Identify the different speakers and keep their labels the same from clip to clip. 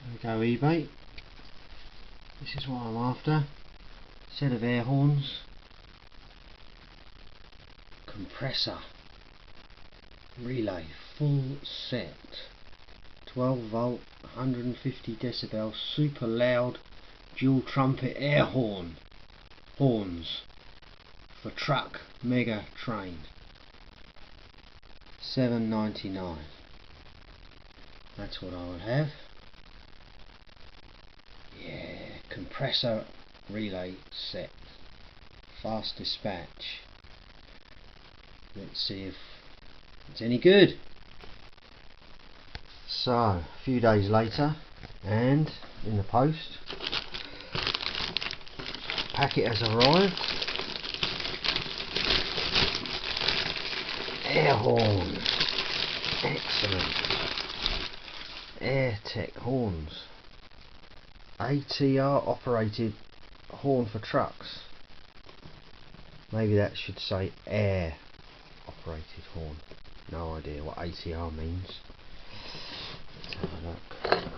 Speaker 1: There we go, eBay. This is what I'm after. Set of air horns. Compressor. Relay. Full set. 12 volt, 150 decibel, super loud, dual trumpet air horn. Horns. For truck, mega train. $7.99. That's what I would have. Yeah, compressor relay set. Fast dispatch. Let's see if it's any good. So, a few days later, and in the post, packet has arrived. Air horns. Excellent. AirTech horns. ATR operated horn for trucks. Maybe that should say air operated horn. No idea what ATR means. Let's have a look.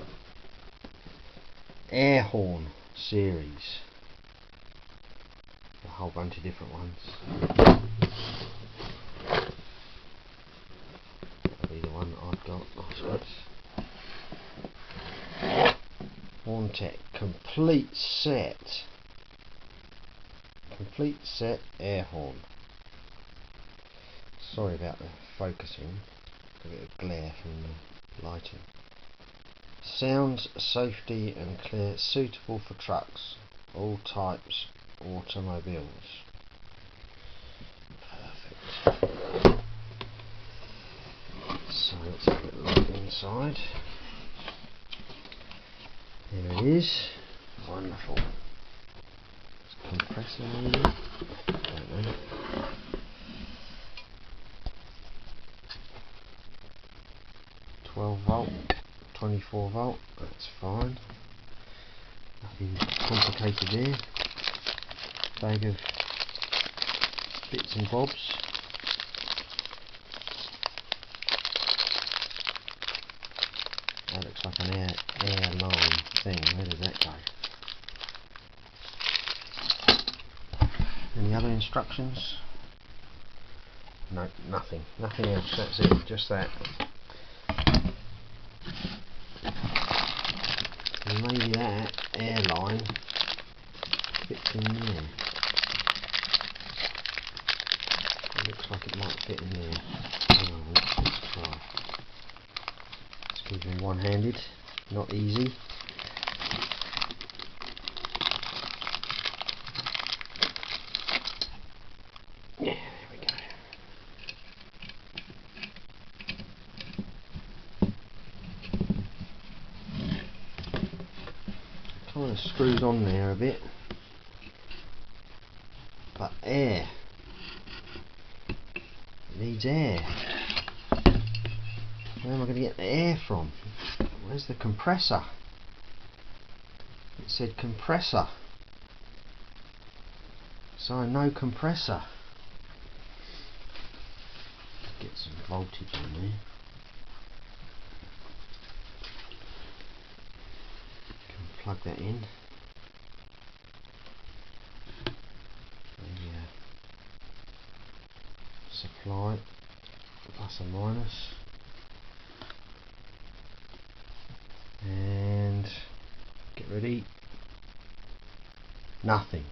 Speaker 1: Air horn series. A whole bunch of different ones. That'll be the one that I've got, I suppose. Horntech complete set. Complete set air horn. Sorry about the focusing. A bit of glare from the lighting. Sounds, safety and clear, suitable for trucks, all types, automobiles. Perfect. So let's have a look inside. There it is. Wonderful. Compressor maybe? Don't know. .12 volt, 24 volt, that's fine. Nothing complicated there. Bag of bits and bobs. That looks like an airline thing. Where does that go? Any other instructions? No, nothing. Nothing else. That's it. Just that. And maybe that airline fits in there. It looks like it might fit in there. Oh, let's try. It's keeping one-handed. Not easy. Yeah, there we go. Kind of screws on there a bit, but air. It needs air. Where am I going to get the air from? Where's the compressor? It said compressor. So no compressor. Get some voltage in there. Can plug that in. Supply plus and minus. And get ready. Nothing.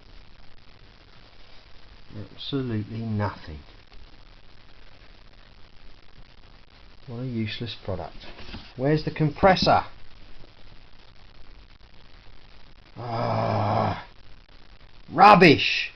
Speaker 1: Absolutely nothing. What a useless product. Where's the compressor? Ah, rubbish!